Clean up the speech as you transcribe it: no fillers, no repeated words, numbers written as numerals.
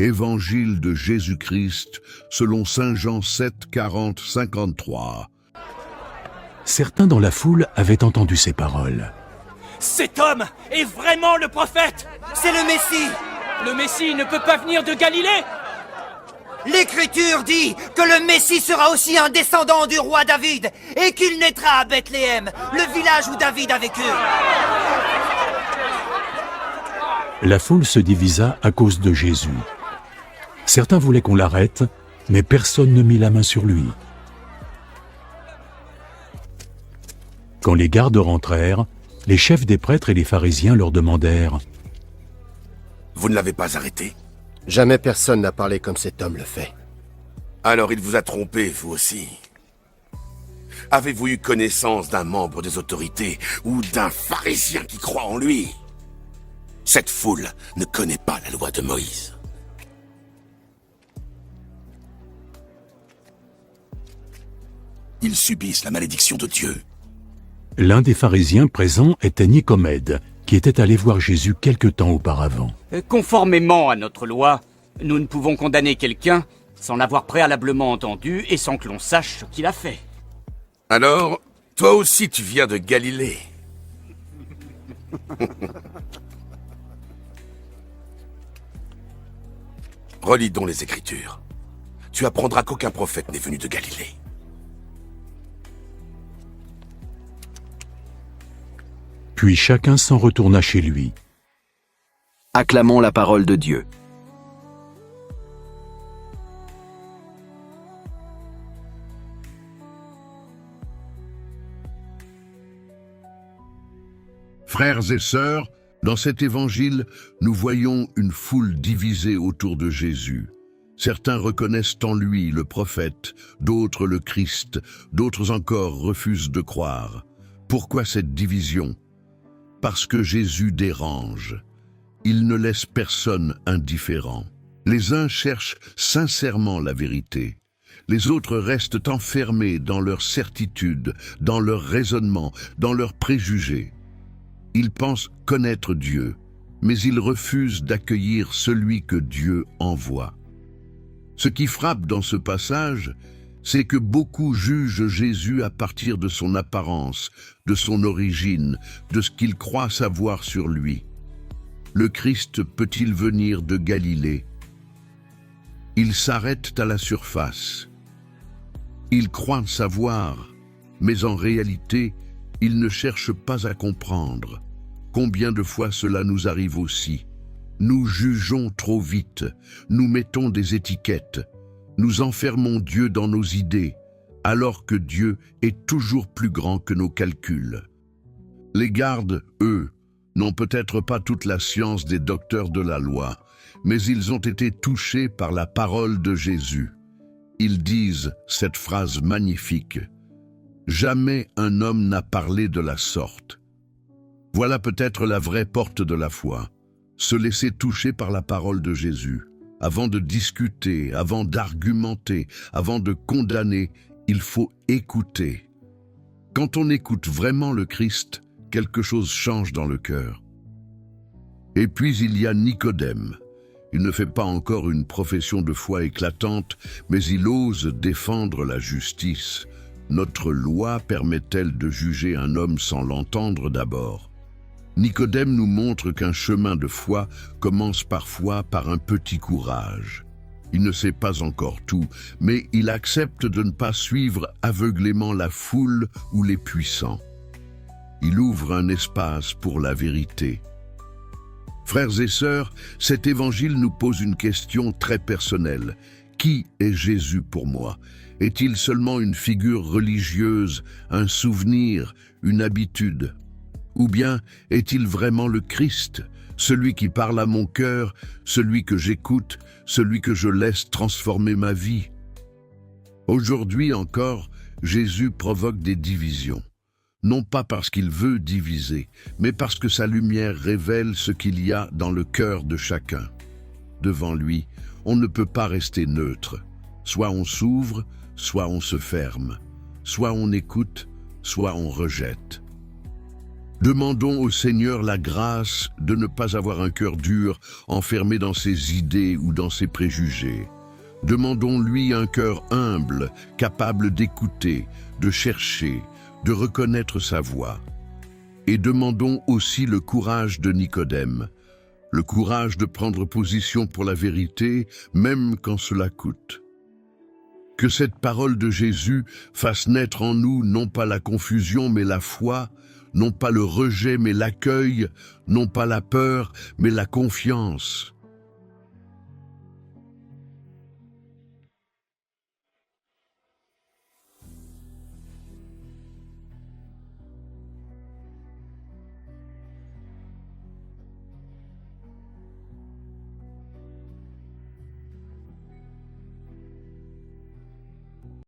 Évangile de Jésus-Christ selon saint Jean 7, 40, 53. Certains dans la foule avaient entendu ces paroles. Cet homme est vraiment le prophète! C'est le Messie! Le Messie ne peut pas venir de Galilée! L'Écriture dit que le Messie sera aussi un descendant du roi David et qu'il naîtra à Bethléem, le village où David a vécu. La foule se divisa à cause de Jésus. Certains voulaient qu'on l'arrête, mais personne ne mit la main sur lui. Quand les gardes rentrèrent, les chefs des prêtres et les pharisiens leur demandèrent « Vous ne l'avez pas arrêté? Jamais personne n'a parlé comme cet homme le fait. » Alors il vous a trompé, vous aussi. Avez-vous eu connaissance d'un membre des autorités ou d'un pharisien qui croit en lui? Cette foule ne connaît pas la loi de Moïse. Ils subissent la malédiction de Dieu. L'un des pharisiens présents était Nicomède, qui était allé voir Jésus quelque temps auparavant. Conformément à notre loi, nous ne pouvons condamner quelqu'un sans l'avoir préalablement entendu et sans que l'on sache ce qu'il a fait. Alors, toi aussi tu viens de Galilée. Relis donc les Écritures. Tu apprendras qu'aucun prophète n'est venu de Galilée. Puis chacun s'en retourna chez lui. Acclamons la parole de Dieu. Frères et sœurs, dans cet évangile, nous voyons une foule divisée autour de Jésus. Certains reconnaissent en lui le prophète, d'autres le Christ, d'autres encore refusent de croire. Pourquoi cette division ? Parce que Jésus dérange. Il ne laisse personne indifférent. Les uns cherchent sincèrement la vérité. Les autres restent enfermés dans leur certitude, dans leur raisonnement, dans leurs préjugés. Ils pensent connaître Dieu, mais ils refusent d'accueillir celui que Dieu envoie. Ce qui frappe dans ce passage, c'est que beaucoup jugent Jésus à partir de son apparence, de son origine, de ce qu'ils croient savoir sur lui. Le Christ peut-il venir de Galilée? Ils s'arrêtent à la surface. Ils croient savoir, mais en réalité, ils ne cherchent pas à comprendre. Combien de fois cela nous arrive aussi? Nous jugeons trop vite, nous mettons des étiquettes. Nous enfermons Dieu dans nos idées, alors que Dieu est toujours plus grand que nos calculs. Les gardes, eux, n'ont peut-être pas toute la science des docteurs de la loi, mais ils ont été touchés par la parole de Jésus. Ils disent cette phrase magnifique: « Jamais un homme n'a parlé de la sorte ». Voilà peut-être la vraie porte de la foi, se laisser toucher par la parole de Jésus. Avant de discuter, avant d'argumenter, avant de condamner, il faut écouter. Quand on écoute vraiment le Christ, quelque chose change dans le cœur. Et puis il y a Nicodème. Il ne fait pas encore une profession de foi éclatante, mais il ose défendre la justice. Notre loi permet-elle de juger un homme sans l'entendre d'abord ? Nicodème nous montre qu'un chemin de foi commence parfois par un petit courage. Il ne sait pas encore tout, mais il accepte de ne pas suivre aveuglément la foule ou les puissants. Il ouvre un espace pour la vérité. Frères et sœurs, cet évangile nous pose une question très personnelle. Qui est Jésus pour moi? Est-il seulement une figure religieuse, un souvenir, une habitude? Ou bien est-il vraiment le Christ, celui qui parle à mon cœur, celui que j'écoute, celui que je laisse transformer ma vie? Aujourd'hui encore, Jésus provoque des divisions. Non pas parce qu'il veut diviser, mais parce que sa lumière révèle ce qu'il y a dans le cœur de chacun. Devant lui, on ne peut pas rester neutre. Soit on s'ouvre, soit on se ferme. Soit on écoute, soit on rejette. Demandons au Seigneur la grâce de ne pas avoir un cœur dur, enfermé dans ses idées ou dans ses préjugés. Demandons-lui un cœur humble, capable d'écouter, de chercher, de reconnaître sa voix. Et demandons aussi le courage de Nicodème, le courage de prendre position pour la vérité, même quand cela coûte. Que cette parole de Jésus fasse naître en nous non pas la confusion mais la foi, non pas le rejet mais l'accueil, non pas la peur mais la confiance.